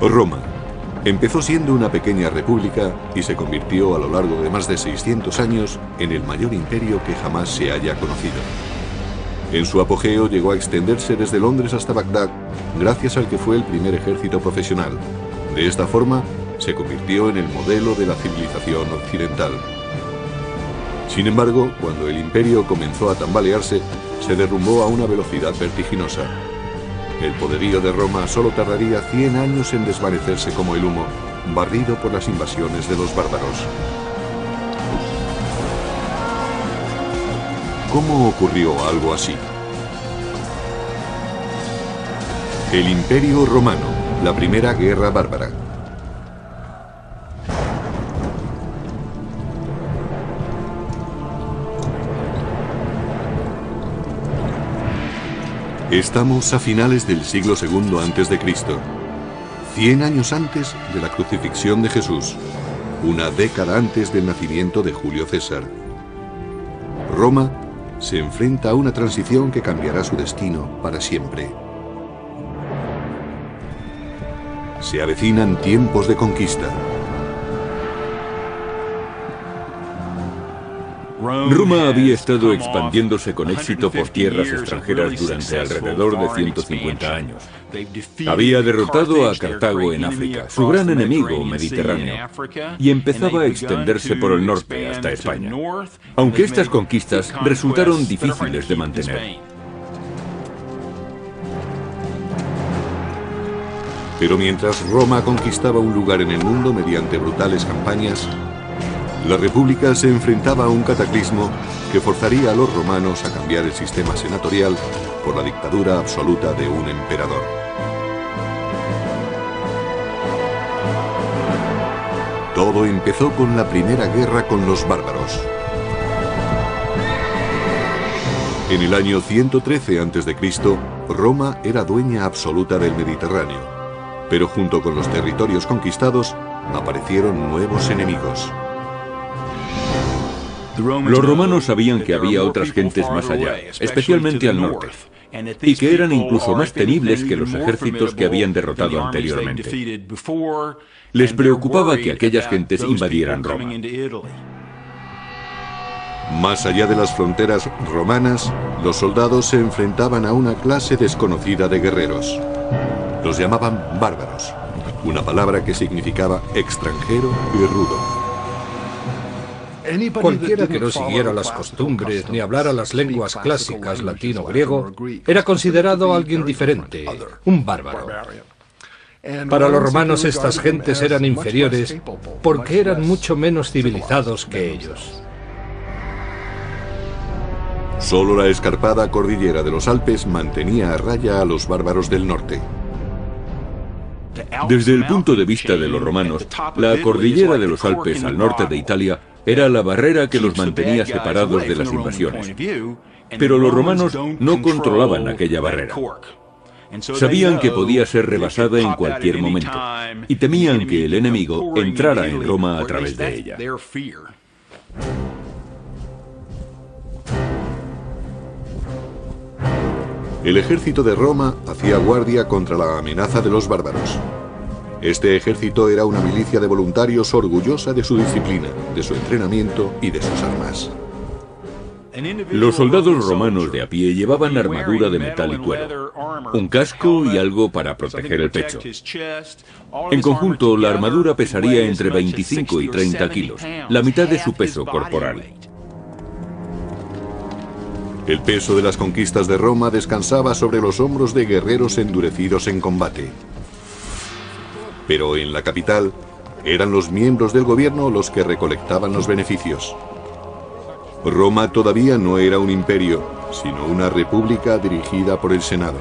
Roma empezó siendo una pequeña república y se convirtió a lo largo de más de 600 años en el mayor imperio que jamás se haya conocido. En su apogeo llegó a extenderse desde Londres hasta Bagdad, gracias al que fue el primer ejército profesional. De esta forma, se convirtió en el modelo de la civilización occidental. Sin embargo, cuando el imperio comenzó a tambalearse, se derrumbó a una velocidad vertiginosa. El poderío de Roma solo tardaría 100 años en desvanecerse como el humo, barrido por las invasiones de los bárbaros. ¿Cómo ocurrió algo así? El Imperio Romano, la primera guerra bárbara. Estamos a finales del siglo II a.C., 100 años antes de la crucifixión de Jesús, una década antes del nacimiento de Julio César. Roma se enfrenta a una transición que cambiará su destino para siempre. Se avecinan tiempos de conquista. Roma había estado expandiéndose con éxito por tierras extranjeras durante alrededor de 150 años. Había derrotado a Cartago en África, su gran enemigo mediterráneo, y empezaba a extenderse por el norte hasta España, aunque estas conquistas resultaron difíciles de mantener. Pero mientras Roma conquistaba un lugar en el mundo mediante brutales campañas, la República se enfrentaba a un cataclismo que forzaría a los romanos a cambiar el sistema senatorial por la dictadura absoluta de un emperador. Todo empezó con la primera guerra con los bárbaros. En el año 113 a.C., Roma era dueña absoluta del Mediterráneo, pero junto con los territorios conquistados aparecieron nuevos enemigos. Los romanos sabían que había otras gentes más allá, especialmente al norte, y que eran incluso más temibles que los ejércitos que habían derrotado anteriormente. Les preocupaba que aquellas gentes invadieran Roma. Más allá de las fronteras romanas, los soldados se enfrentaban a una clase desconocida de guerreros. Los llamaban bárbaros, una palabra que significaba extranjero y rudo. Cualquiera que no siguiera las costumbres ni hablara las lenguas clásicas latín o griego era considerado alguien diferente, un bárbaro. Para los romanos estas gentes eran inferiores porque eran mucho menos civilizados que ellos. Solo la escarpada cordillera de los Alpes mantenía a raya a los bárbaros del norte. Desde el punto de vista de los romanos, la cordillera de los Alpes al norte de Italia era la barrera que los mantenía separados de las invasiones. Pero los romanos no controlaban aquella barrera. Sabían que podía ser rebasada en cualquier momento y temían que el enemigo entrara en Roma a través de ella. El ejército de Roma hacía guardia contra la amenaza de los bárbaros. Este ejército era una milicia de voluntarios orgullosa de su disciplina, de su entrenamiento y de sus armas. Los soldados romanos de a pie llevaban armadura de metal y cuero, un casco y algo para proteger el pecho. En conjunto, la armadura pesaría entre 25 y 30 kilos, la mitad de su peso corporal. El peso de las conquistas de Roma descansaba sobre los hombros de guerreros endurecidos en combate. Pero en la capital, eran los miembros del gobierno los que recolectaban los beneficios. Roma todavía no era un imperio, sino una república dirigida por el Senado.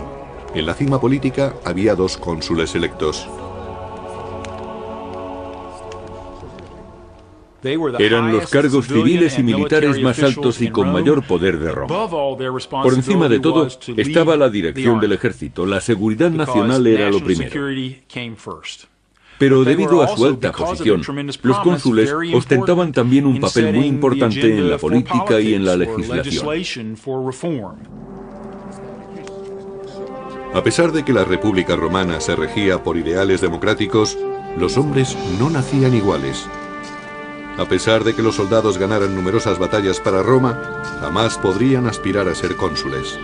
En la cima política había 2 cónsules electos. Eran los cargos civiles y militares más altos y con mayor poder de Roma. Por encima de todo estaba la dirección del ejército. La seguridad nacional era lo primero. Pero debido a su alta posición, los cónsules ostentaban también un papel muy importante en la política y en la legislación. A pesar de que la República Romana se regía por ideales democráticos, los hombres no nacían iguales. A pesar de que los soldados ganaran numerosas batallas para Roma, jamás podrían aspirar a ser cónsules.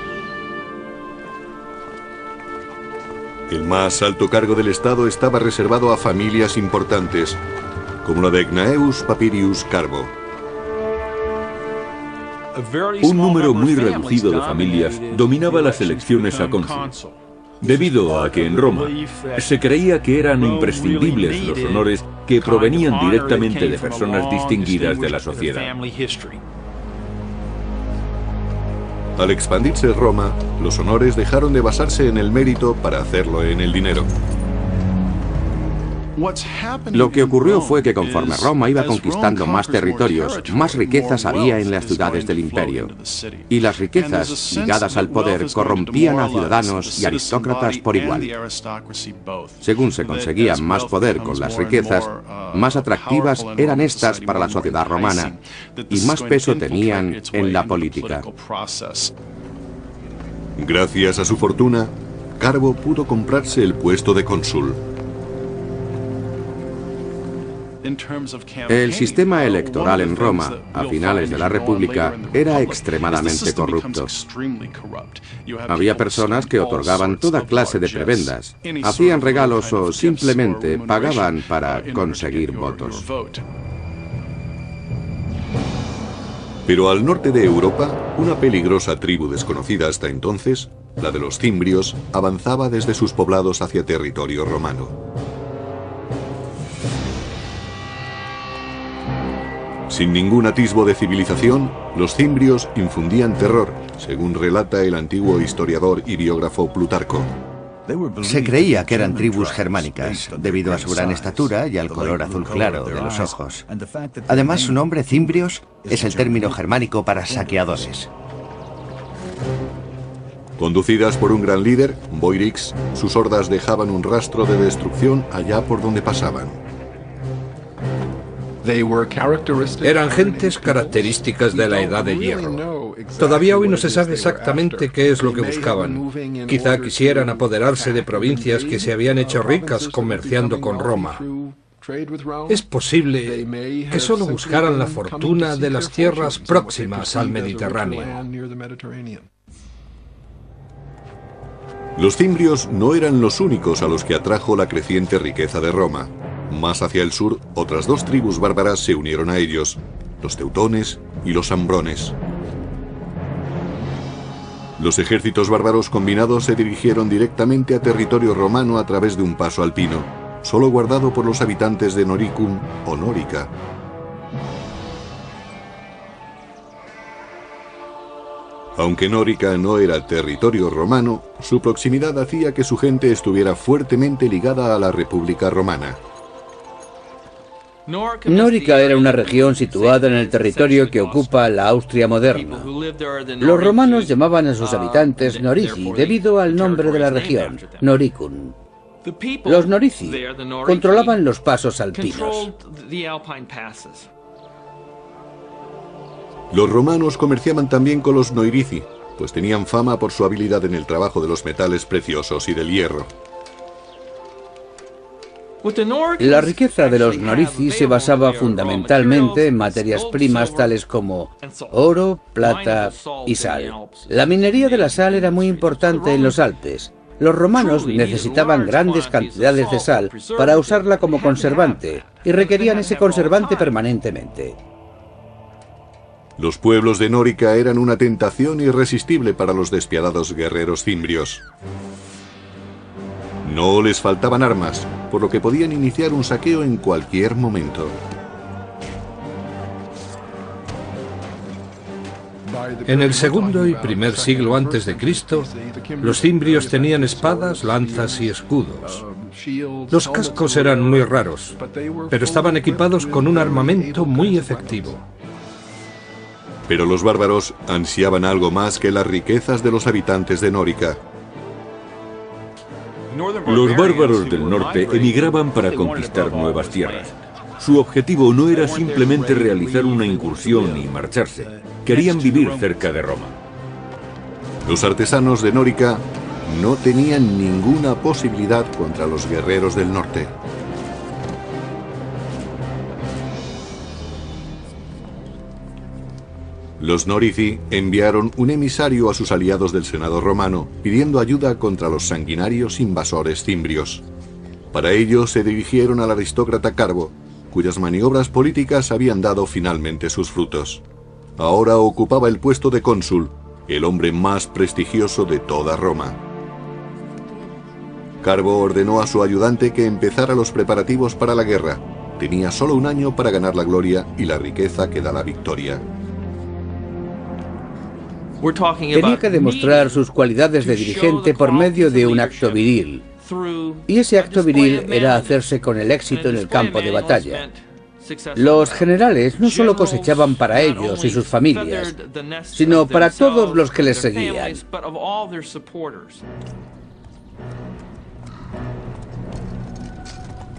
El más alto cargo del Estado estaba reservado a familias importantes, como la de Gnaeus Papirius Carbo. Un número muy reducido de familias dominaba las elecciones a cónsul, debido a que en Roma se creía que eran imprescindibles los honores que provenían directamente de personas distinguidas de la sociedad. Al expandirse Roma, los honores dejaron de basarse en el mérito para hacerlo en el dinero. Lo que ocurrió fue que conforme Roma iba conquistando más territorios, más riquezas había en las ciudades del imperio. Y las riquezas ligadas al poder corrompían a ciudadanos y aristócratas por igual. Según se conseguía más poder con las riquezas, más atractivas eran estas para la sociedad romana y más peso tenían en la política. Gracias a su fortuna, Carbo pudo comprarse el puesto de cónsul. El sistema electoral en Roma, a finales de la República, era extremadamente corrupto. Había personas que otorgaban toda clase de prebendas, hacían regalos o simplemente pagaban para conseguir votos. Pero al norte de Europa, una peligrosa tribu desconocida hasta entonces, la de los cimbrios, avanzaba desde sus poblados hacia territorio romano. Sin ningún atisbo de civilización, los cimbrios infundían terror, según relata el antiguo historiador y biógrafo Plutarco. Se creía que eran tribus germánicas, debido a su gran estatura y al color azul claro de los ojos. Además, su nombre, cimbrios, es el término germánico para saqueadores. Conducidas por un gran líder, Boiorix, sus hordas dejaban un rastro de destrucción allá por donde pasaban. Eran gentes características de la Edad de Hierro. Todavía hoy no se sabe exactamente qué es lo que buscaban. Quizá quisieran apoderarse de provincias que se habían hecho ricas comerciando con Roma. Es posible que solo buscaran la fortuna de las tierras próximas al Mediterráneo. Los cimbrios no eran los únicos a los que atrajo la creciente riqueza de Roma. Más hacia el sur, otras dos tribus bárbaras se unieron a ellos, los teutones y los ambrones. Los ejércitos bárbaros combinados se dirigieron directamente a territorio romano a través de un paso alpino, solo guardado por los habitantes de Noricum o Nórica. Aunque Nórica no era territorio romano, su proximidad hacía que su gente estuviera fuertemente ligada a la República Romana. Nórica era una región situada en el territorio que ocupa la Austria moderna. Los romanos llamaban a sus habitantes Norici debido al nombre de la región, Noricum. Los Norici controlaban los pasos alpinos. Los romanos comerciaban también con los Noirici, pues tenían fama por su habilidad en el trabajo de los metales preciosos y del hierro. La riqueza de los Norici se basaba fundamentalmente en materias primas tales como oro, plata y sal. La minería de la sal era muy importante en los Alpes. Los romanos necesitaban grandes cantidades de sal para usarla como conservante y requerían ese conservante permanentemente. Los pueblos de Nórica eran una tentación irresistible para los despiadados guerreros cimbrios. No les faltaban armas, por lo que podían iniciar un saqueo en cualquier momento. En el segundo y primer siglo antes de Cristo, los cimbrios tenían espadas, lanzas y escudos. Los cascos eran muy raros, pero estaban equipados con un armamento muy efectivo. Pero los bárbaros ansiaban algo más que las riquezas de los habitantes de Nórica. Los bárbaros del norte emigraban para conquistar nuevas tierras. Su objetivo no era simplemente realizar una incursión y marcharse. Querían vivir cerca de Roma. Los artesanos de Nórica no tenían ninguna posibilidad contra los guerreros del norte. Los Norici enviaron un emisario a sus aliados del Senado romano pidiendo ayuda contra los sanguinarios invasores cimbrios. Para ello se dirigieron al aristócrata Carbo, cuyas maniobras políticas habían dado finalmente sus frutos. Ahora ocupaba el puesto de cónsul, el hombre más prestigioso de toda Roma. Carbo ordenó a su ayudante que empezara los preparativos para la guerra. Tenía solo un año para ganar la gloria y la riqueza que da la victoria. Tenía que demostrar sus cualidades de dirigente por medio de un acto viril. Y ese acto viril era hacerse con el éxito en el campo de batalla. Los generales no solo cosechaban para ellos y sus familias, sino para todos los que les seguían.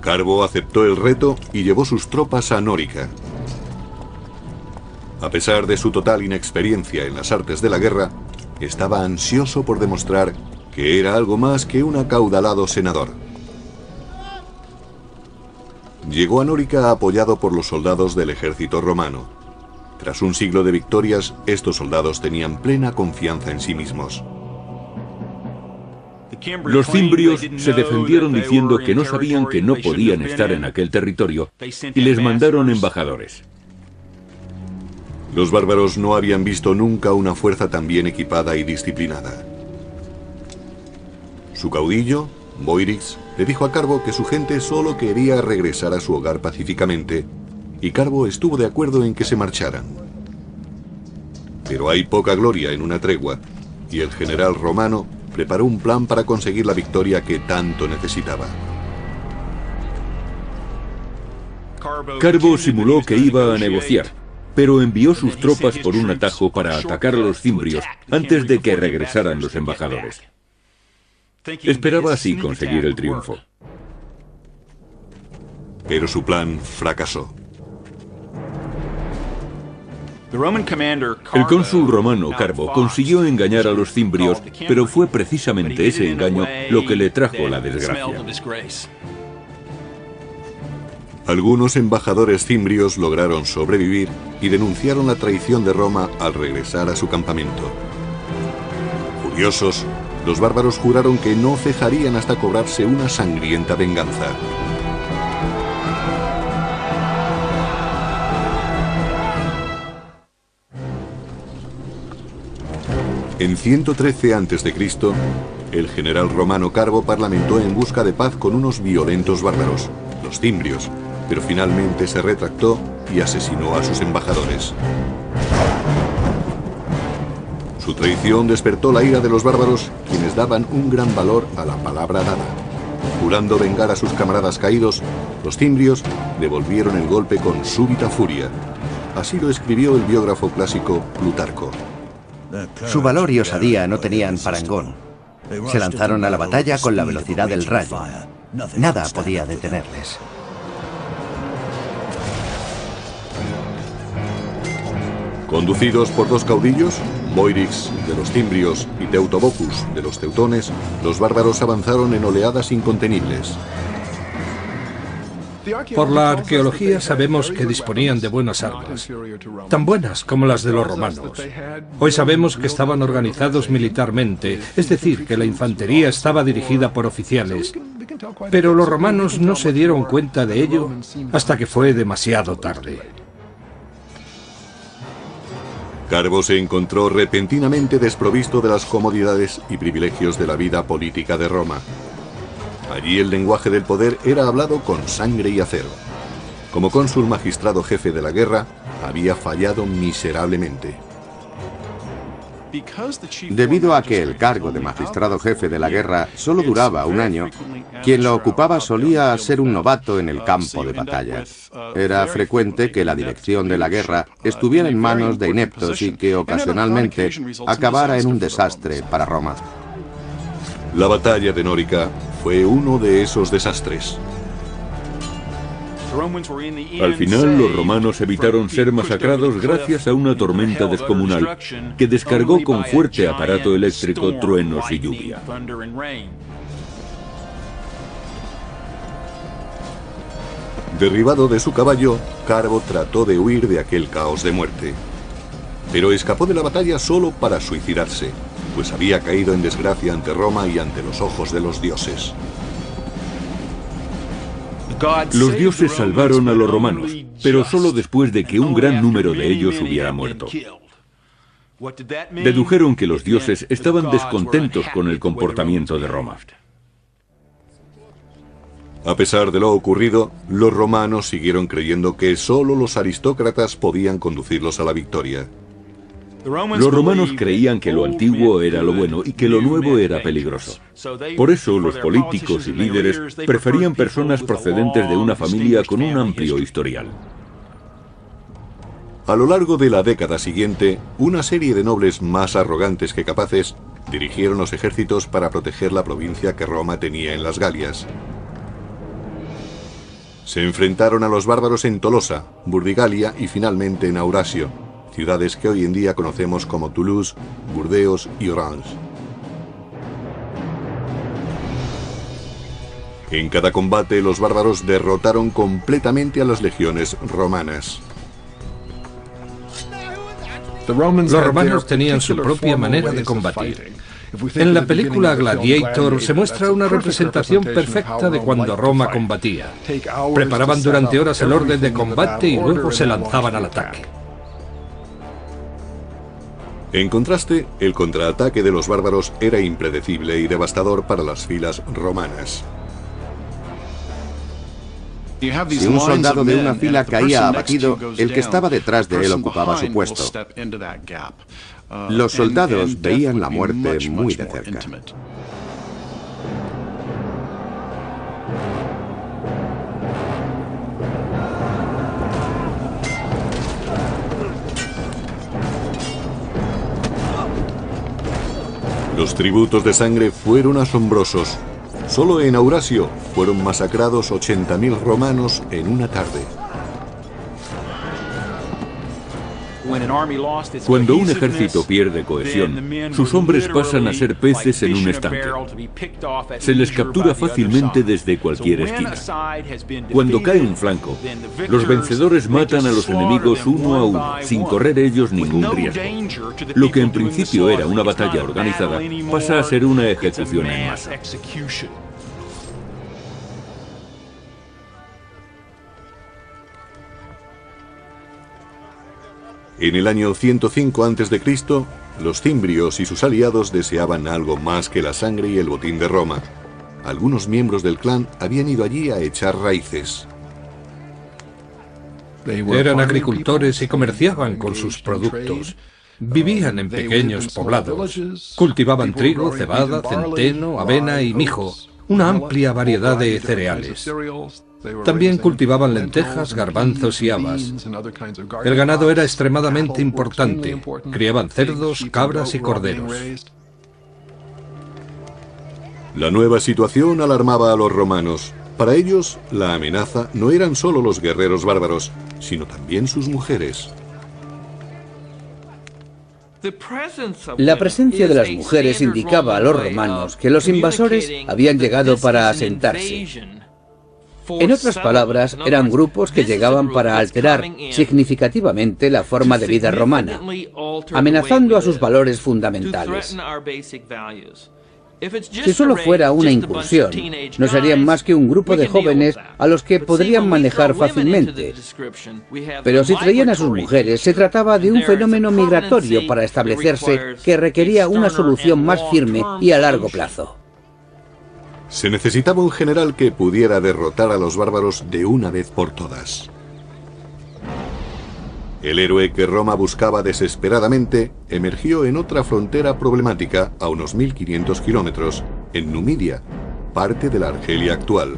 Carbo aceptó el reto y llevó sus tropas a Nórica. A pesar de su total inexperiencia en las artes de la guerra, estaba ansioso por demostrar que era algo más que un acaudalado senador. Llegó a Nórica apoyado por los soldados del ejército romano. Tras un siglo de victorias, estos soldados tenían plena confianza en sí mismos. Los cimbrios se defendieron diciendo que no sabían que no podían estar en aquel territorio y les mandaron embajadores. Los bárbaros no habían visto nunca una fuerza tan bien equipada y disciplinada. Su caudillo, Boirix, le dijo a Carbo que su gente solo quería regresar a su hogar pacíficamente, y Carbo estuvo de acuerdo en que se marcharan. Pero hay poca gloria en una tregua, y el general romano preparó un plan para conseguir la victoria que tanto necesitaba. Carbo simuló que iba a negociar, pero envió sus tropas por un atajo para atacar a los cimbrios antes de que regresaran los embajadores. Esperaba así conseguir el triunfo. Pero su plan fracasó. El cónsul romano Carbo consiguió engañar a los cimbrios, pero fue precisamente ese engaño lo que le trajo la desgracia. Algunos embajadores cimbrios lograron sobrevivir y denunciaron la traición de Roma al regresar a su campamento. Furiosos, los bárbaros juraron que no cejarían hasta cobrarse una sangrienta venganza. En 113 a.C., el general romano Carbo parlamentó en busca de paz con unos violentos bárbaros, los cimbrios, pero finalmente se retractó y asesinó a sus embajadores. Su traición despertó la ira de los bárbaros, quienes daban un gran valor a la palabra dada. Jurando vengar a sus camaradas caídos, los cimbrios devolvieron el golpe con súbita furia. Así lo escribió el biógrafo clásico Plutarco. Su valor y osadía no tenían parangón. Se lanzaron a la batalla con la velocidad del rayo. Nada podía detenerles. Conducidos por dos caudillos, Boirix de los cimbrios y Teutobocus de los teutones, los bárbaros avanzaron en oleadas incontenibles. Por la arqueología sabemos que disponían de buenas armas, tan buenas como las de los romanos. Hoy sabemos que estaban organizados militarmente, es decir, que la infantería estaba dirigida por oficiales, pero los romanos no se dieron cuenta de ello hasta que fue demasiado tarde. Carbo se encontró repentinamente desprovisto de las comodidades y privilegios de la vida política de Roma. Allí el lenguaje del poder era hablado con sangre y acero. Como cónsul magistrado jefe de la guerra, había fallado miserablemente. Debido a que el cargo de magistrado jefe de la guerra solo duraba un año, quien lo ocupaba solía ser un novato en el campo de batalla. Era frecuente que la dirección de la guerra estuviera en manos de ineptos y que ocasionalmente acabara en un desastre para Roma. La batalla de Nórica fue uno de esos desastres. Al final, los romanos evitaron ser masacrados gracias a una tormenta descomunal que descargó con fuerte aparato eléctrico truenos y lluvia. Derribado de su caballo, Carbo trató de huir de aquel caos de muerte. Pero escapó de la batalla solo para suicidarse, pues había caído en desgracia ante Roma y ante los ojos de los dioses. Los dioses salvaron a los romanos, pero solo después de que un gran número de ellos hubiera muerto. Dedujeron que los dioses estaban descontentos con el comportamiento de Roma. A pesar de lo ocurrido, los romanos siguieron creyendo que solo los aristócratas podían conducirlos a la victoria. Los romanos creían que lo antiguo era lo bueno y que lo nuevo era peligroso. Por eso los políticos y líderes preferían personas procedentes de una familia con un amplio historial. A lo largo de la década siguiente, una serie de nobles más arrogantes que capaces dirigieron los ejércitos para proteger la provincia que Roma tenía en las Galias. Se enfrentaron a los bárbaros en Tolosa, Burdigalia y finalmente en Aurasio, ciudades que hoy en día conocemos como Toulouse, Burdeos y Orange. En cada combate los bárbaros derrotaron completamente a las legiones romanas. Los romanos tenían su propia manera de combatir. En la película Gladiator se muestra una representación perfecta de cuando Roma combatía. Preparaban durante horas el orden de combate y luego se lanzaban al ataque. En contraste, el contraataque de los bárbaros era impredecible y devastador para las filas romanas. Si un soldado de una fila caía abatido, el que estaba detrás de él ocupaba su puesto. Los soldados veían la muerte muy de cerca. Los tributos de sangre fueron asombrosos. Solo en Aurasio fueron masacrados 80.000 romanos en una tarde. Cuando un ejército pierde cohesión, sus hombres pasan a ser peces en un estanque. Se les captura fácilmente desde cualquier esquina. Cuando cae un flanco, los vencedores matan a los enemigos uno a uno, sin correr ellos ningún riesgo. Lo que en principio era una batalla organizada, pasa a ser una ejecución en masa. En el año 105 a.C., los cimbrios y sus aliados deseaban algo más que la sangre y el botín de Roma. Algunos miembros del clan habían ido allí a echar raíces. Eran agricultores y comerciaban con sus productos. Vivían en pequeños poblados. Cultivaban trigo, cebada, centeno, avena y mijo, una amplia variedad de cereales. También cultivaban lentejas, garbanzos y habas. El ganado era extremadamente importante. Criaban cerdos, cabras y corderos. La nueva situación alarmaba a los romanos. Para ellos, la amenaza no eran solo los guerreros bárbaros, sino también sus mujeres. La presencia de las mujeres indicaba a los romanos que los invasores habían llegado para asentarse. En otras palabras, eran grupos que llegaban para alterar significativamente la forma de vida romana, amenazando a sus valores fundamentales. Si solo fuera una incursión, no serían más que un grupo de jóvenes a los que podrían manejar fácilmente. Pero si traían a sus mujeres, se trataba de un fenómeno migratorio para establecerse que requería una solución más firme y a largo plazo. Se necesitaba un general que pudiera derrotar a los bárbaros de una vez por todas. El héroe que Roma buscaba desesperadamente emergió en otra frontera problemática a unos 1500 kilómetros, en Numidia, parte de la Argelia actual.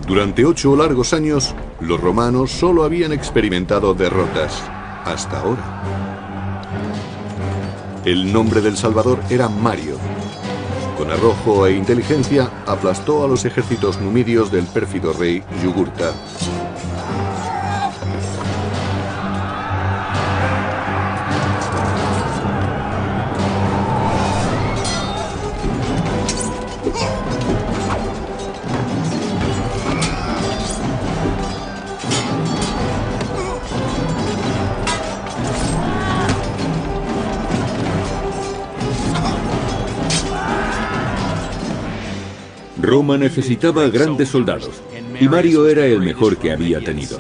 Durante 8 largos años, los romanos solo habían experimentado derrotas, hasta ahora. El nombre del Salvador era Mario. Con arrojo e inteligencia aplastó a los ejércitos numidios del pérfido rey Yugurta. Roma necesitaba grandes soldados, y Mario era el mejor que había tenido.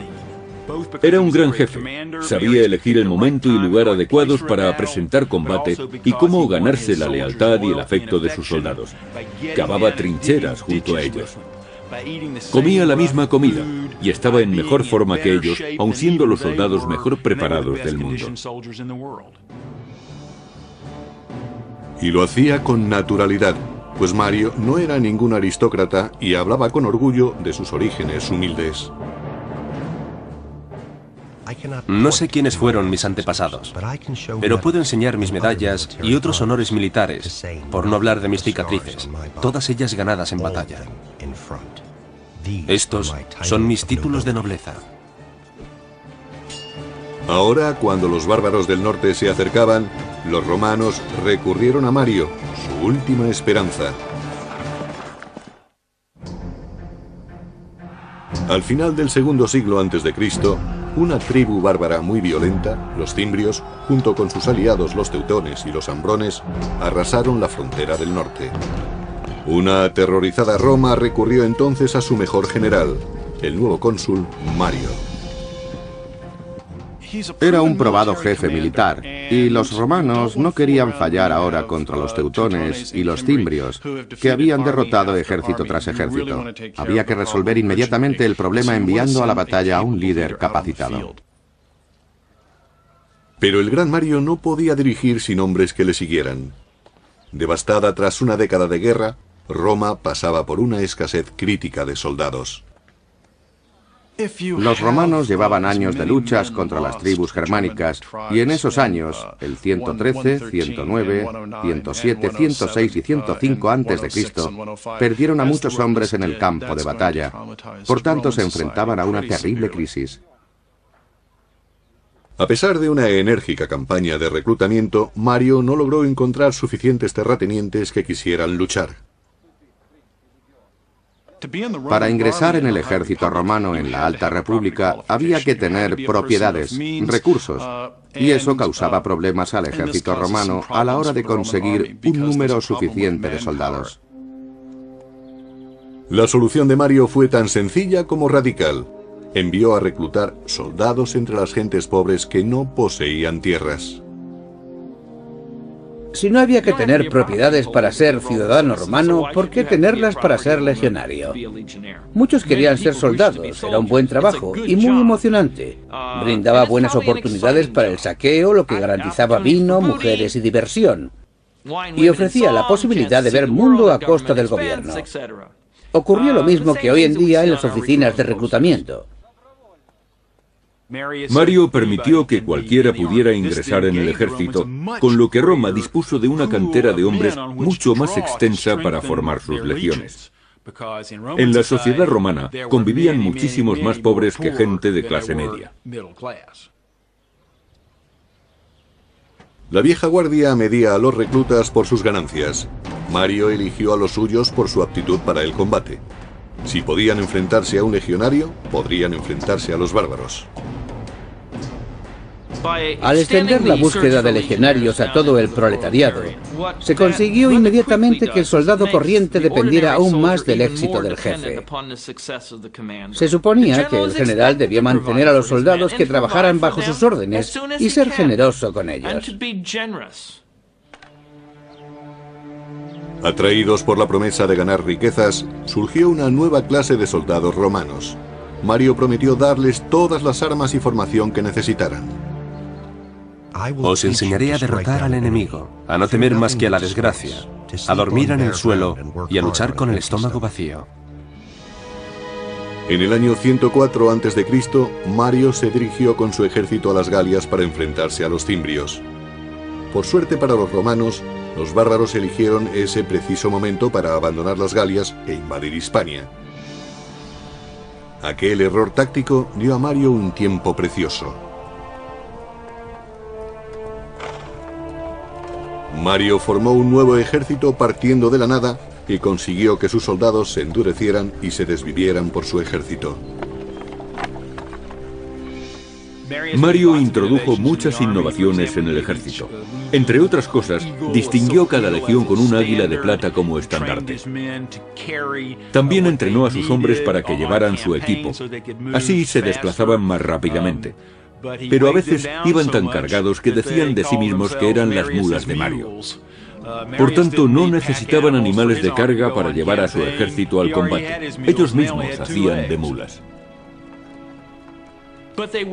Era un gran jefe, sabía elegir el momento y lugar adecuados para presentar combate y cómo ganarse la lealtad y el afecto de sus soldados. Cavaba trincheras junto a ellos. Comía la misma comida y estaba en mejor forma que ellos, aun siendo los soldados mejor preparados del mundo. Y lo hacía con naturalidad, pues Mario no era ningún aristócrata y hablaba con orgullo de sus orígenes humildes. No sé quiénes fueron mis antepasados, pero puedo enseñar mis medallas y otros honores militares, por no hablar de mis cicatrices, todas ellas ganadas en batalla. Estos son mis títulos de nobleza. Ahora, cuando los bárbaros del norte se acercaban, los romanos recurrieron a Mario, su última esperanza. Al final del segundo siglo a.C., una tribu bárbara muy violenta, los cimbrios, junto con sus aliados los teutones y los ambrones, arrasaron la frontera del norte. Una aterrorizada Roma recurrió entonces a su mejor general, el nuevo cónsul Mario. Era un probado jefe militar, y los romanos no querían fallar ahora contra los teutones y los cimbrios, que habían derrotado ejército tras ejército. Había que resolver inmediatamente el problema enviando a la batalla a un líder capacitado. Pero el gran Mario no podía dirigir sin hombres que le siguieran. Devastada tras una década de guerra, Roma pasaba por una escasez crítica de soldados. Los romanos llevaban años de luchas contra las tribus germánicas, y en esos años, el 113, 109, 107, 106 y 105 a.C., perdieron a muchos hombres en el campo de batalla. Por tanto, se enfrentaban a una terrible crisis. A pesar de una enérgica campaña de reclutamiento, Mario no logró encontrar suficientes terratenientes que quisieran luchar. Para ingresar en el ejército romano en la Alta República había que tener propiedades, recursos, y eso causaba problemas al ejército romano a la hora de conseguir un número suficiente de soldados. La solución de Mario fue tan sencilla como radical. Envió a reclutar soldados entre las gentes pobres que no poseían tierras. Si no había que tener propiedades para ser ciudadano romano, ¿por qué tenerlas para ser legionario? Muchos querían ser soldados, era un buen trabajo y muy emocionante. Brindaba buenas oportunidades para el saqueo, lo que garantizaba vino, mujeres y diversión. Y ofrecía la posibilidad de ver mundo a costa del gobierno. Ocurrió lo mismo que hoy en día en las oficinas de reclutamiento. Mario permitió que cualquiera pudiera ingresar en el ejército, con lo que Roma dispuso de una cantera de hombres mucho más extensa para formar sus legiones. En la sociedad romana convivían muchísimos más pobres que gente de clase media. La vieja guardia medía a los reclutas por sus ganancias. Mario eligió a los suyos por su aptitud para el combate. Si podían enfrentarse a un legionario, podrían enfrentarse a los bárbaros. Al extender la búsqueda de legionarios a todo el proletariado, se consiguió inmediatamente que el soldado corriente dependiera aún más del éxito del jefe. Se suponía que el general debía mantener a los soldados que trabajaran bajo sus órdenes y ser generoso con ellos. Atraídos por la promesa de ganar riquezas, surgió una nueva clase de soldados romanos. Mario prometió darles todas las armas y formación que necesitaran. Os enseñaré a derrotar al enemigo, a no temer más que a la desgracia, a dormir en el suelo y a luchar con el estómago vacío. En el año 104 a.C., Mario se dirigió con su ejército a las Galias para enfrentarse a los cimbrios. Por suerte para los romanos, los bárbaros eligieron ese preciso momento para abandonar las Galias e invadir Hispania. Aquel error táctico dio a Mario un tiempo precioso. Mario formó un nuevo ejército partiendo de la nada y consiguió que sus soldados se endurecieran y se desvivieran por su ejército. Mario introdujo muchas innovaciones en el ejército. Entre otras cosas, distinguió cada legión con un águila de plata como estandarte. También entrenó a sus hombres para que llevaran su equipo. Así se desplazaban más rápidamente. Pero a veces iban tan cargados que decían de sí mismos que eran las mulas de Mario. Por tanto, no necesitaban animales de carga para llevar a su ejército al combate. Ellos mismos hacían de mulas.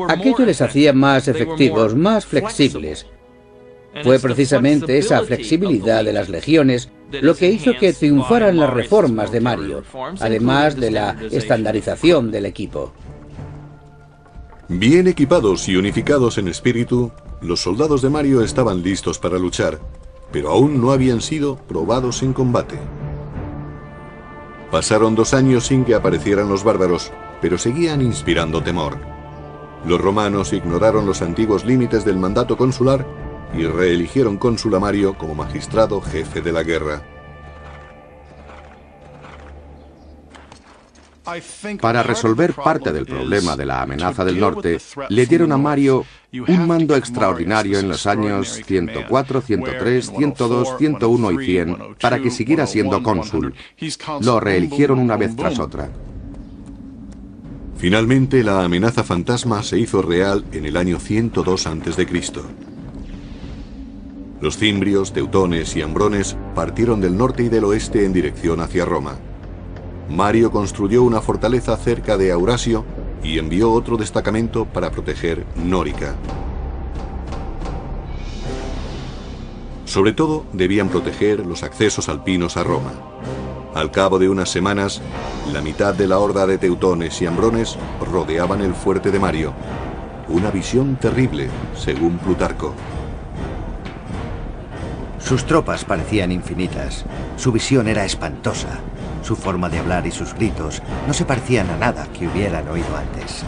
Aquello les hacía más efectivos, más flexibles. Fue precisamente esa flexibilidad de las legiones lo que hizo que triunfaran las reformas de Mario, además de la estandarización del equipo. Bien equipados y unificados en espíritu, los soldados de Mario estaban listos para luchar, pero aún no habían sido probados en combate. Pasaron 2 años sin que aparecieran los bárbaros, pero seguían inspirando temor. Los romanos ignoraron los antiguos límites del mandato consular y reeligieron cónsul a Mario como magistrado jefe de la guerra. Para resolver parte del problema de la amenaza del norte, le dieron a Mario un mando extraordinario en los años 104, 103, 102, 101 y 100 para que siguiera siendo cónsul. Lo reeligieron una vez tras otra. Finalmente, la amenaza fantasma se hizo real en el año 102 a.C. Los cimbrios, teutones y ambrones partieron del norte y del oeste en dirección hacia Roma. Mario construyó una fortaleza cerca de Aurasio y envió otro destacamento para proteger Nórica. Sobre todo, debían proteger los accesos alpinos a Roma. Al cabo de unas semanas, la mitad de la horda de teutones y ambrones rodeaban el fuerte de Mario. Una visión terrible, según Plutarco. Sus tropas parecían infinitas. Su visión era espantosa. Su forma de hablar y sus gritos no se parecían a nada que hubieran oído antes.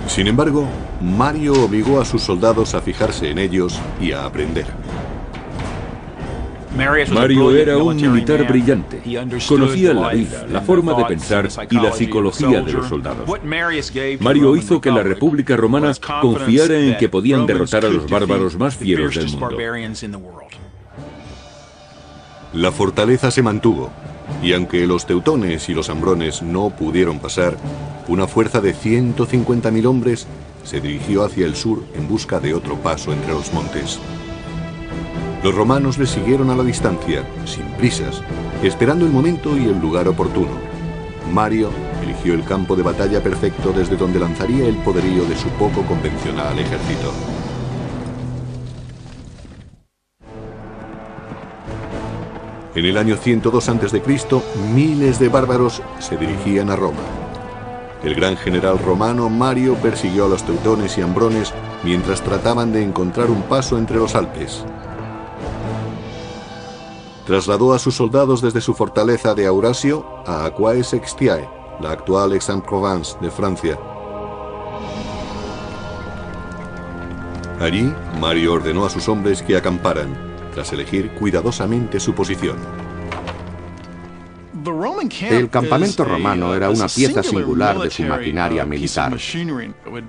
Sin embargo, Mario obligó a sus soldados a fijarse en ellos y a aprender. Mario era un militar brillante. Conocía la vida, la forma de pensar y la psicología de los soldados. Mario hizo que la República Romana confiara en que podían derrotar a los bárbaros más fieros del mundo. La fortaleza se mantuvo, y aunque los teutones y los ambrones no pudieron pasar, una fuerza de 150.000 hombres se dirigió hacia el sur en busca de otro paso entre los montes. Los romanos le siguieron a la distancia, sin prisas, esperando el momento y el lugar oportuno. Mario eligió el campo de batalla perfecto desde donde lanzaría el poderío de su poco convencional ejército. En el año 102 a.C., miles de bárbaros se dirigían a Roma. El gran general romano Mario persiguió a los teutones y ambrones mientras trataban de encontrar un paso entre los Alpes. Trasladó a sus soldados desde su fortaleza de Aurasio a Aquae-Sextiae, la actual Aix-en-Provence de Francia. Allí, Mario ordenó a sus hombres que acamparan, tras elegir cuidadosamente su posición. El campamento romano era una pieza singular de su maquinaria militar.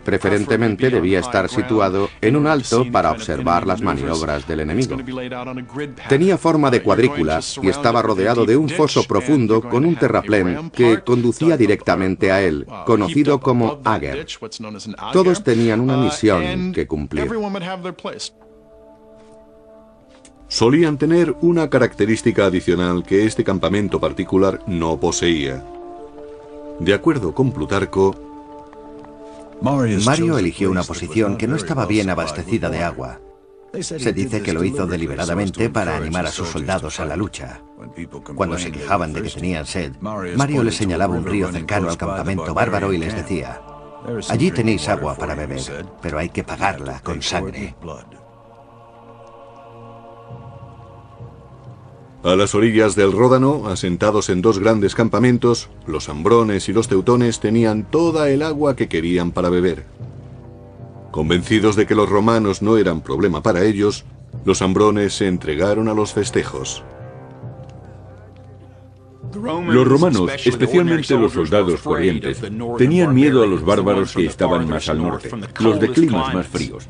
Preferentemente debía estar situado en un alto para observar las maniobras del enemigo. Tenía forma de cuadrícula y estaba rodeado de un foso profundo con un terraplén que conducía directamente a él, conocido como Ager. Todos tenían una misión que cumplir. Solían tener una característica adicional que este campamento particular no poseía. De acuerdo con Plutarco, Mario eligió una posición que no estaba bien abastecida de agua. Se dice que lo hizo deliberadamente para animar a sus soldados a la lucha. Cuando se quejaban de que tenían sed, Mario les señalaba un río cercano al campamento bárbaro y les decía: allí tenéis agua para beber, pero hay que pagarla con sangre. A las orillas del Ródano, asentados en dos grandes campamentos, los ambrones y los teutones tenían toda el agua que querían para beber. Convencidos de que los romanos no eran problema para ellos, los ambrones se entregaron a los festejos. Los romanos, especialmente los soldados corrientes, tenían miedo a los bárbaros que estaban más al norte, los de climas más fríos.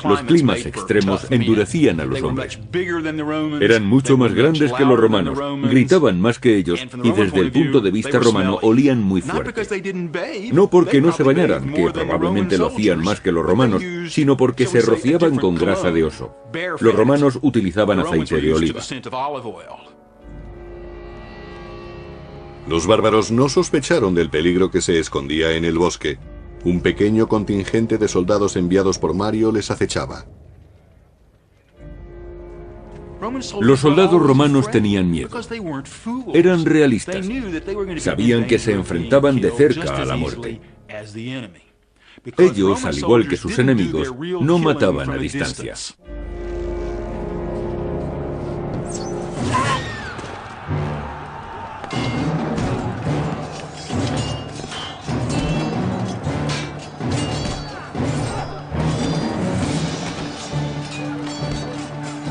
Los climas extremos endurecían a los hombres. Eran mucho más grandes que los romanos, gritaban más que ellos y desde el punto de vista romano olían muy fuerte. No porque no se bañaran, que probablemente lo hacían más que los romanos, sino porque se rociaban con grasa de oso. Los romanos utilizaban aceite de oliva. Los bárbaros no sospecharon del peligro que se escondía en el bosque. Un pequeño contingente de soldados enviados por Mario les acechaba. Los soldados romanos tenían miedo. Eran realistas. Sabían que se enfrentaban de cerca a la muerte. Ellos, al igual que sus enemigos, no mataban a distancia.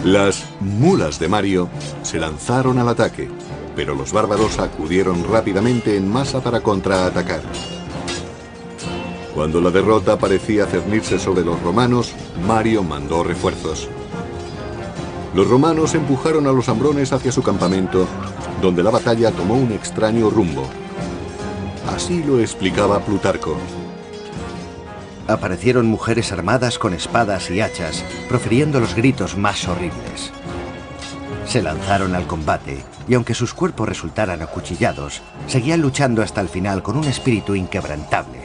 Las mulas de Mario se lanzaron al ataque, pero los bárbaros acudieron rápidamente en masa para contraatacar. Cuando la derrota parecía cernirse sobre los romanos, Mario mandó refuerzos. Los romanos empujaron a los ambrones hacia su campamento, donde la batalla tomó un extraño rumbo. Así lo explicaba Plutarco. Aparecieron mujeres armadas con espadas y hachas, profiriendo los gritos más horribles. Se lanzaron al combate, y aunque sus cuerpos resultaran acuchillados, seguían luchando hasta el final con un espíritu inquebrantable.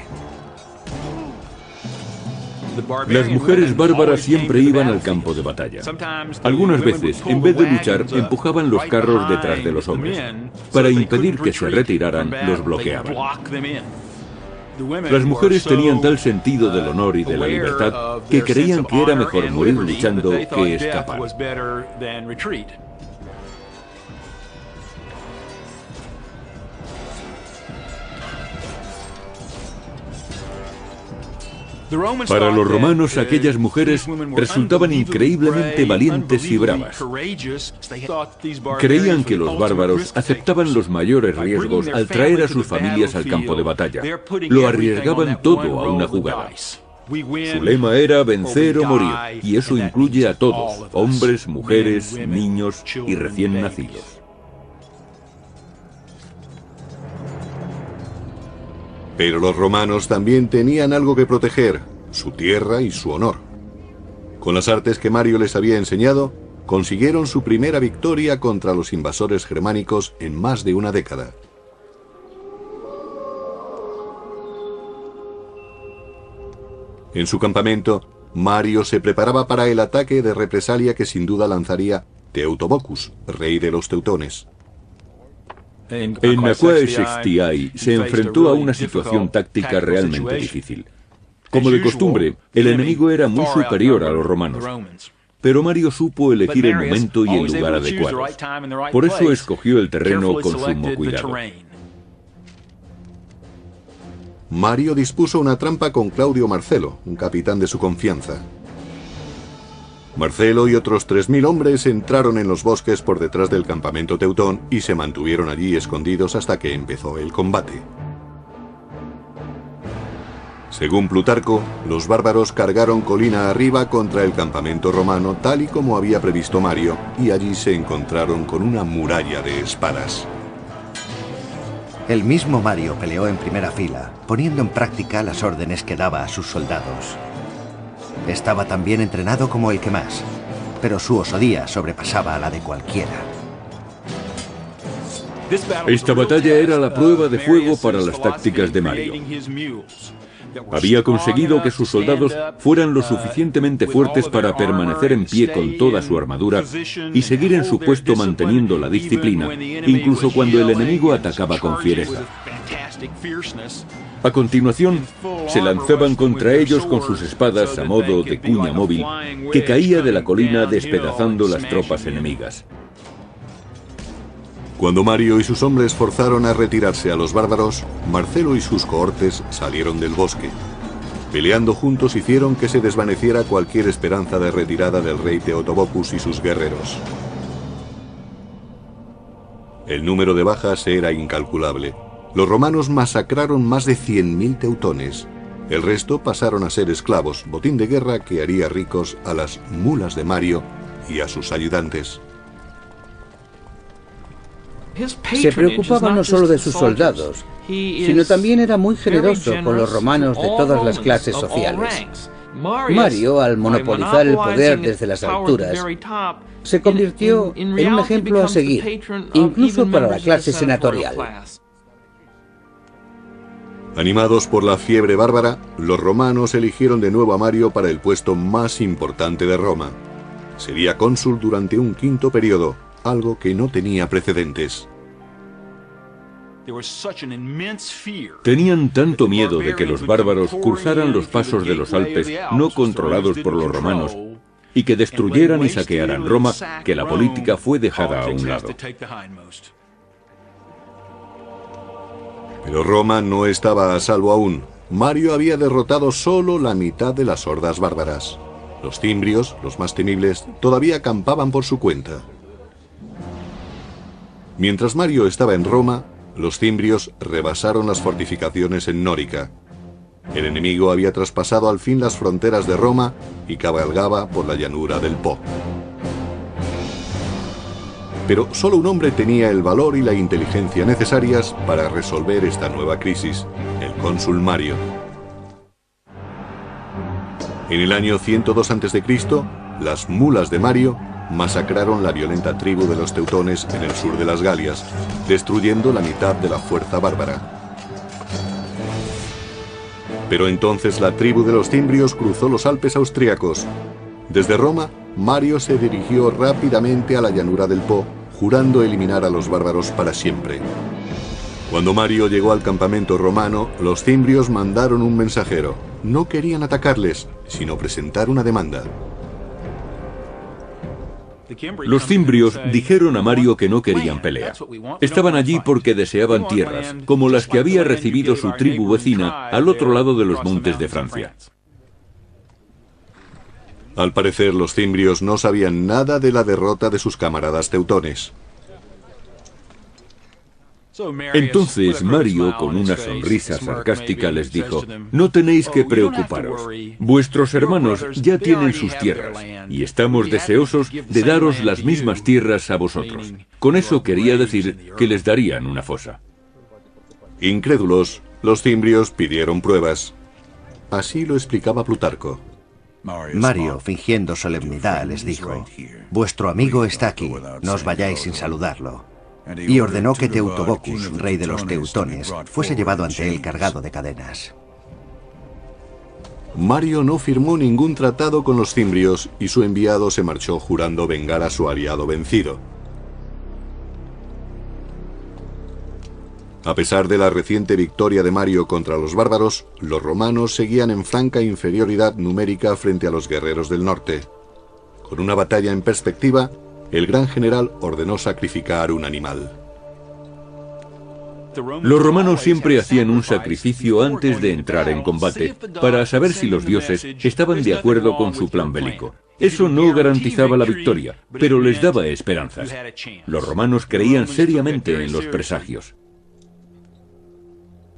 Las mujeres bárbaras siempre iban al campo de batalla. Algunas veces, en vez de luchar, empujaban los carros detrás de los hombres. Para impedir que se retiraran, los bloqueaban. Las mujeres tenían tal sentido del honor y de la libertad que creían que era mejor morir luchando que escapar. Para los romanos, aquellas mujeres resultaban increíblemente valientes y bravas. Creían que los bárbaros aceptaban los mayores riesgos al traer a sus familias al campo de batalla. Lo arriesgaban todo a una jugada. Su lema era vencer o morir, y eso incluye a todos, hombres, mujeres, niños y recién nacidos. Pero los romanos también tenían algo que proteger, su tierra y su honor. Con las artes que Mario les había enseñado, consiguieron su primera victoria contra los invasores germánicos en más de una década. En su campamento, Mario se preparaba para el ataque de represalia que sin duda lanzaría Teutobochus, rey de los teutones. En Aquae Sextiae se enfrentó a una situación táctica realmente difícil. Como de costumbre, el enemigo era muy superior a los romanos, pero Mario supo elegir el momento y el lugar adecuados. Por eso escogió el terreno con sumo cuidado. Mario dispuso una trampa con Claudio Marcelo, un capitán de su confianza. Marcelo y otros 3000 hombres entraron en los bosques por detrás del campamento teutón y se mantuvieron allí escondidos hasta que empezó el combate. Según Plutarco, los bárbaros cargaron colina arriba contra el campamento romano tal y como había previsto Mario, y allí se encontraron con una muralla de espadas. El mismo Mario peleó en primera fila, poniendo en práctica las órdenes que daba a sus soldados. Estaba tan bien entrenado como el que más, pero su osadía sobrepasaba a la de cualquiera. Esta batalla era la prueba de fuego para las tácticas de Mario. Había conseguido que sus soldados fueran lo suficientemente fuertes para permanecer en pie con toda su armadura y seguir en su puesto manteniendo la disciplina, incluso cuando el enemigo atacaba con fiereza. A continuación, se lanzaban contra ellos con sus espadas a modo de cuña móvil que caía de la colina despedazando las tropas enemigas. Cuando Mario y sus hombres forzaron a retirarse a los bárbaros, Marcelo y sus cohortes salieron del bosque. Peleando juntos hicieron que se desvaneciera cualquier esperanza de retirada del rey Teotobocus y sus guerreros. El número de bajas era incalculable. Los romanos masacraron más de 100.000 teutones. El resto pasaron a ser esclavos, botín de guerra que haría ricos a las mulas de Mario y a sus ayudantes. Se preocupaba no solo de sus soldados, sino también era muy generoso con los romanos de todas las clases sociales. Mario, al monopolizar el poder desde las alturas, se convirtió en un ejemplo a seguir, incluso para la clase senatorial. Animados por la fiebre bárbara, los romanos eligieron de nuevo a Mario para el puesto más importante de Roma. Sería cónsul durante un quinto periodo, algo que no tenía precedentes. Tenían tanto miedo de que los bárbaros cruzaran los pasos de los Alpes no controlados por los romanos y que destruyeran y saquearan Roma, que la política fue dejada a un lado. Pero Roma no estaba a salvo aún. Mario había derrotado solo la mitad de las hordas bárbaras. Los cimbrios, los más temibles, todavía acampaban por su cuenta. Mientras Mario estaba en Roma, los cimbrios rebasaron las fortificaciones en Nórica. El enemigo había traspasado al fin las fronteras de Roma y cabalgaba por la llanura del Po. Pero solo un hombre tenía el valor y la inteligencia necesarias para resolver esta nueva crisis, el cónsul Mario. En el año 102 a.C., las mulas de Mario masacraron la violenta tribu de los teutones en el sur de las Galias, destruyendo la mitad de la fuerza bárbara. Pero entonces la tribu de los cimbrios cruzó los Alpes austríacos. Desde Roma, Mario se dirigió rápidamente a la llanura del Po, jurando eliminar a los bárbaros para siempre. Cuando Mario llegó al campamento romano, los cimbrios mandaron un mensajero. No querían atacarles, sino presentar una demanda. Los cimbrios dijeron a Mario que no querían pelea. Estaban allí porque deseaban tierras, como las que había recibido su tribu vecina al otro lado de los montes de Francia. Al parecer, los cimbrios no sabían nada de la derrota de sus camaradas teutones. Entonces Mario, con una sonrisa sarcástica, les dijo: no tenéis que preocuparos. Vuestros hermanos ya tienen sus tierras, y estamos deseosos de daros las mismas tierras a vosotros. Con eso quería decir que les darían una fosa. Incrédulos, los cimbrios pidieron pruebas. Así lo explicaba Plutarco. Mario, fingiendo solemnidad, les dijo: vuestro amigo está aquí, no os vayáis sin saludarlo. Y ordenó que Teutobocus, rey de los teutones, fuese llevado ante él cargado de cadenas. Mario no firmó ningún tratado con los cimbrios y su enviado se marchó jurando vengar a su aliado vencido. A pesar de la reciente victoria de Mario contra los bárbaros, los romanos seguían en franca inferioridad numérica frente a los guerreros del norte. Con una batalla en perspectiva, el gran general ordenó sacrificar un animal. Los romanos siempre hacían un sacrificio antes de entrar en combate, para saber si los dioses estaban de acuerdo con su plan bélico. Eso no garantizaba la victoria, pero les daba esperanzas. Los romanos creían seriamente en los presagios.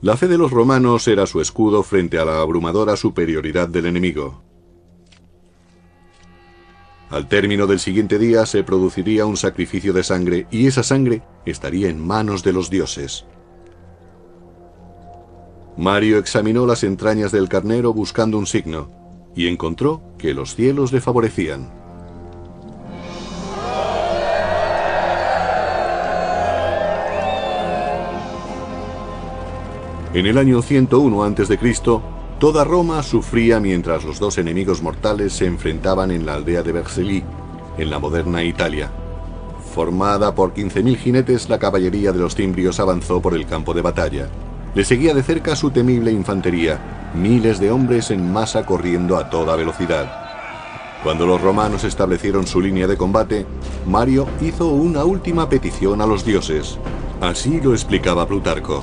La fe de los romanos era su escudo frente a la abrumadora superioridad del enemigo. Al término del siguiente día se produciría un sacrificio de sangre y esa sangre estaría en manos de los dioses. Mario examinó las entrañas del carnero buscando un signo y encontró que los cielos le favorecían. En el año 101 a.C., toda Roma sufría mientras los dos enemigos mortales se enfrentaban en la aldea de Vercelli, en la moderna Italia. Formada por 15.000 jinetes, la caballería de los cimbrios avanzó por el campo de batalla. Le seguía de cerca su temible infantería, miles de hombres en masa corriendo a toda velocidad. Cuando los romanos establecieron su línea de combate, Mario hizo una última petición a los dioses. Así lo explicaba Plutarco.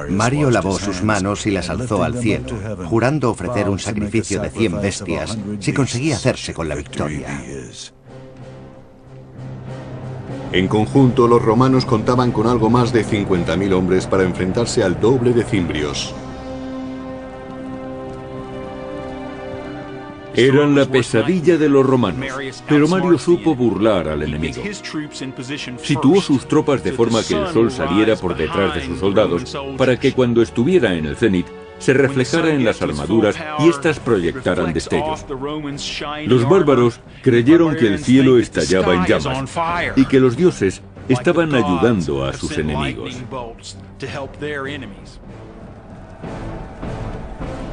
Mario lavó sus manos y las alzó al cielo, jurando ofrecer un sacrificio de 100 bestias si conseguía hacerse con la victoria. En conjunto, los romanos contaban con algo más de 50.000 hombres para enfrentarse al doble de cimbrios. Eran la pesadilla de los romanos, pero Mario supo burlar al enemigo. Situó sus tropas de forma que el sol saliera por detrás de sus soldados, para que cuando estuviera en el cenit, se reflejara en las armaduras y éstas proyectaran destellos. Los bárbaros creyeron que el cielo estallaba en llamas y que los dioses estaban ayudando a sus enemigos.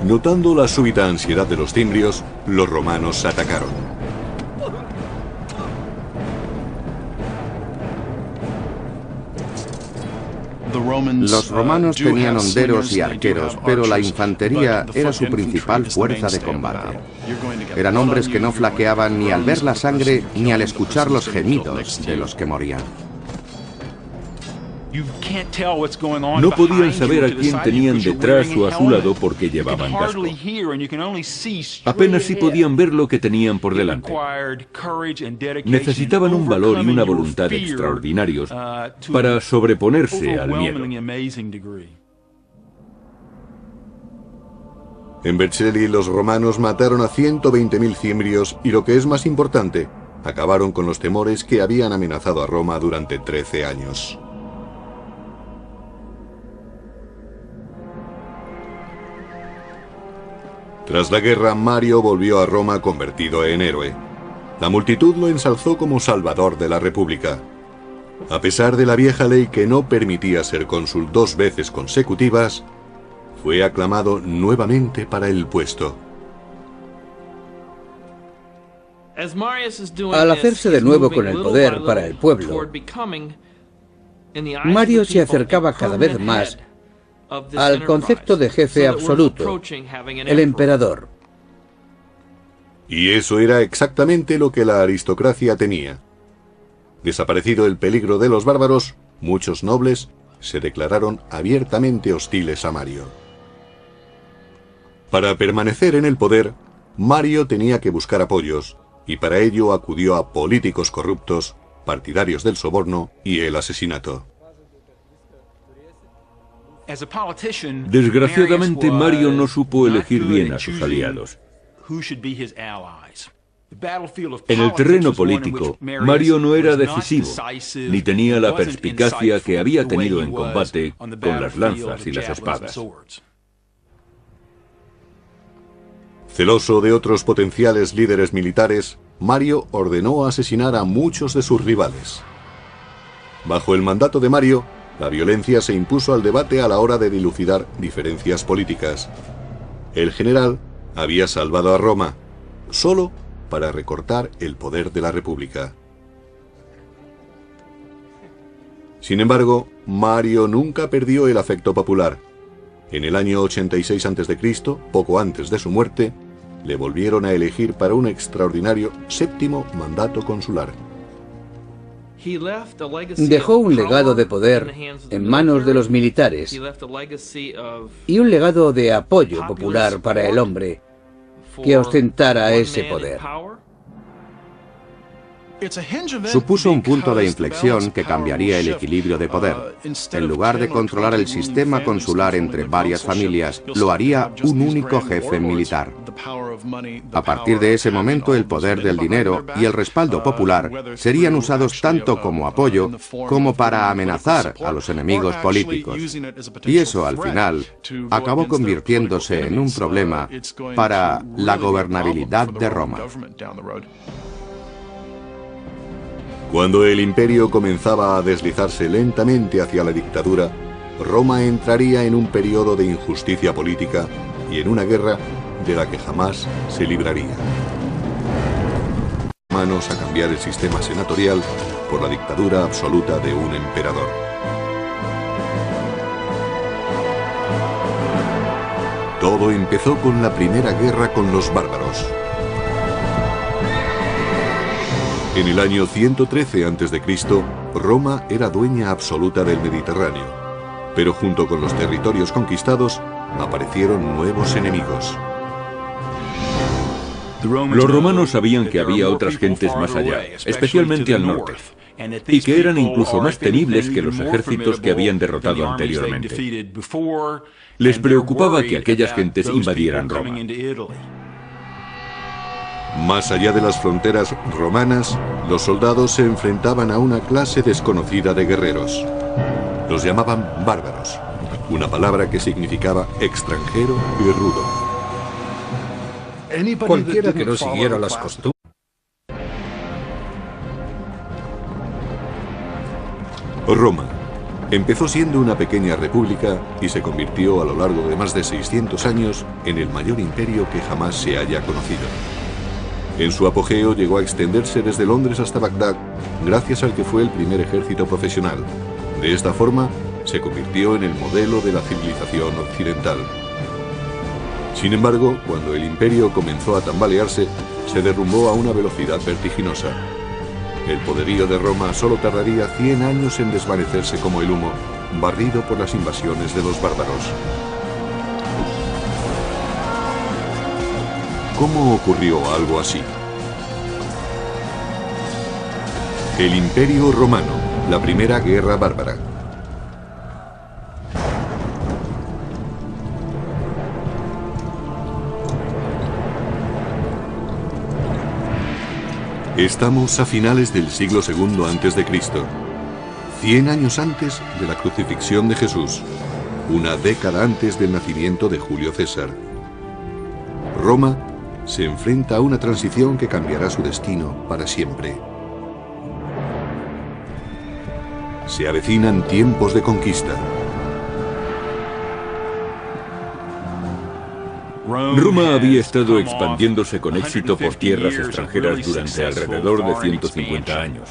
Notando la súbita ansiedad de los cimbrios, los romanos atacaron. Los romanos tenían honderos y arqueros, pero la infantería era su principal fuerza de combate. Eran hombres que no flaqueaban ni al ver la sangre ni al escuchar los gemidos de los que morían. No podían saber a quién tenían detrás o a su lado porque llevaban casco. Apenas si podían ver lo que tenían por delante. Necesitaban un valor y una voluntad extraordinarios para sobreponerse al miedo. En Vercelli, los romanos mataron a 120.000 cimbrios y, lo que es más importante, acabaron con los temores que habían amenazado a Roma durante 13 años. Tras la guerra, Mario volvió a Roma convertido en héroe. La multitud lo ensalzó como salvador de la República. A pesar de la vieja ley que no permitía ser cónsul 2 veces consecutivas, fue aclamado nuevamente para el puesto. Al hacerse de nuevo con el poder para el pueblo, Mario se acercaba cada vez más al concepto de jefe absoluto, el emperador. Y eso era exactamente lo que la aristocracia temía. Desaparecido el peligro de los bárbaros, muchos nobles se declararon abiertamente hostiles a Mario. Para permanecer en el poder, Mario tenía que buscar apoyos, y para ello acudió a políticos corruptos, partidarios del soborno y el asesinato. Desgraciadamente, Mario no supo elegir bien a sus aliados. En el terreno político, Mario no era decisivo, ni tenía la perspicacia que había tenido en combate con las lanzas y las espadas. Celoso de otros potenciales líderes militares, Mario ordenó asesinar a muchos de sus rivales. Bajo el mandato de Mario, la violencia se impuso al debate a la hora de dilucidar diferencias políticas. El general había salvado a Roma, solo para recortar el poder de la República. Sin embargo, Mario nunca perdió el afecto popular. En el año 86 a.C., poco antes de su muerte, le volvieron a elegir para un extraordinario 7º mandato consular. Dejó un legado de poder en manos de los militares y un legado de apoyo popular para el hombre que ostentara ese poder. Supuso un punto de inflexión que cambiaría el equilibrio de poder. En lugar de controlar el sistema consular entre varias familias, lo haría un único jefe militar. A partir de ese momento, el poder del dinero y el respaldo popular serían usados tanto como apoyo como para amenazar a los enemigos políticos. Y eso, al final, acabó convirtiéndose en un problema para la gobernabilidad de Roma. Cuando el imperio comenzaba a deslizarse lentamente hacia la dictadura, Roma entraría en un periodo de injusticia política y en una guerra de la que jamás se libraría. Manos a cambiar el sistema senatorial por la dictadura absoluta de un emperador. Todo empezó con la primera guerra con los bárbaros. En el año 113 a.C., Roma era dueña absoluta del Mediterráneo, pero junto con los territorios conquistados aparecieron nuevos enemigos. Los romanos sabían que había otras gentes más allá, especialmente al norte, y que eran incluso más temibles que los ejércitos que habían derrotado anteriormente. Les preocupaba que aquellas gentes invadieran Roma. Más allá de las fronteras romanas, los soldados se enfrentaban a una clase desconocida de guerreros. Los llamaban bárbaros, una palabra que significaba extranjero y rudo. Cualquiera que no siguiera las costumbres. Roma empezó siendo una pequeña república y se convirtió a lo largo de más de 600 años en el mayor imperio que jamás se haya conocido. En su apogeo llegó a extenderse desde Londres hasta Bagdad, gracias al que fue el primer ejército profesional. De esta forma, se convirtió en el modelo de la civilización occidental. Sin embargo, cuando el imperio comenzó a tambalearse, se derrumbó a una velocidad vertiginosa. El poderío de Roma solo tardaría 100 años en desvanecerse como el humo, barrido por las invasiones de los bárbaros. ¿Cómo ocurrió algo así? El Imperio Romano, la primera guerra bárbara. Estamos a finales del siglo II a.C., 100 años antes de la crucifixión de Jesús, una década antes del nacimiento de Julio César. Roma se enfrenta a una transición que cambiará su destino para siempre. Se avecinan tiempos de conquista. Roma había estado expandiéndose con éxito por tierras extranjeras durante alrededor de 150 años.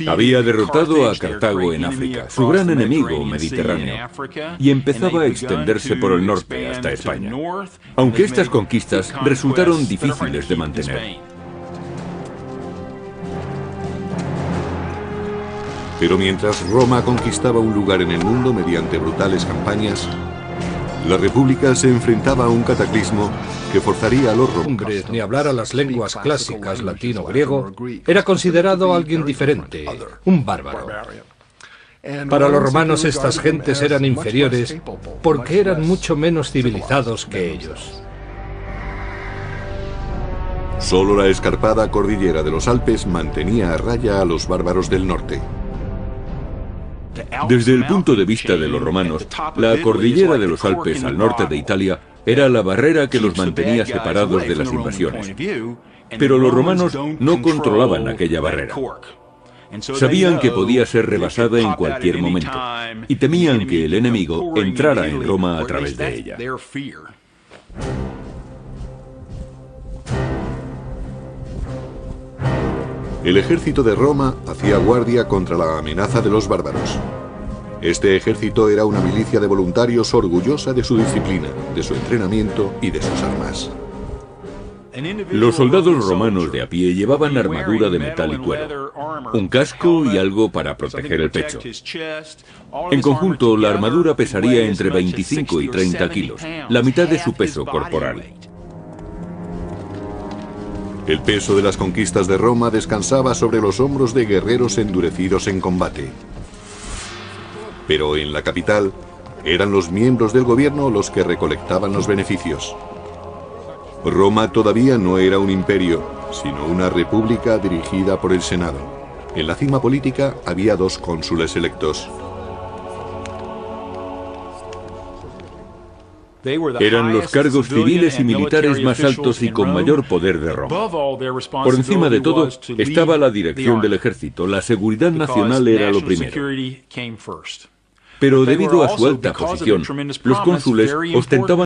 Había derrotado a Cartago en África, su gran enemigo mediterráneo, y empezaba a extenderse por el norte hasta España, aunque estas conquistas resultaron difíciles de mantener. Pero mientras Roma conquistaba un lugar en el mundo mediante brutales campañas, la República se enfrentaba a un cataclismo que forzaría a los romanos, Ni hablar a las lenguas clásicas, latino, griego, era considerado alguien diferente, un bárbaro. Para los romanos estas gentes eran inferiores porque eran mucho menos civilizados que ellos. Solo la escarpada cordillera de los Alpes mantenía a raya a los bárbaros del norte. Desde el punto de vista de los romanos, la cordillera de los Alpes al norte de Italia era la barrera que los mantenía separados de las invasiones. Pero los romanos no controlaban aquella barrera. Sabían que podía ser rebasada en cualquier momento y temían que el enemigo entrara en Roma a través de ella. El ejército de Roma hacía guardia contra la amenaza de los bárbaros. Este ejército era una milicia de voluntarios orgullosa de su disciplina, de su entrenamiento y de sus armas. Los soldados romanos de a pie llevaban armadura de metal y cuero, un casco y algo para proteger el pecho. En conjunto, la armadura pesaría entre 25 y 30 kilos, la mitad de su peso corporal. El peso de las conquistas de Roma descansaba sobre los hombros de guerreros endurecidos en combate. Pero en la capital, eran los miembros del gobierno los que recolectaban los beneficios. Roma todavía no era un imperio, sino una república dirigida por el Senado. En la cima política había 2 cónsules electos. Eran los cargos civiles y militares más altos y con mayor poder de Roma. Por encima de todo estaba la dirección del ejército. La seguridad nacional era lo primero. Pero debido a su alta posición, los cónsules ostentaban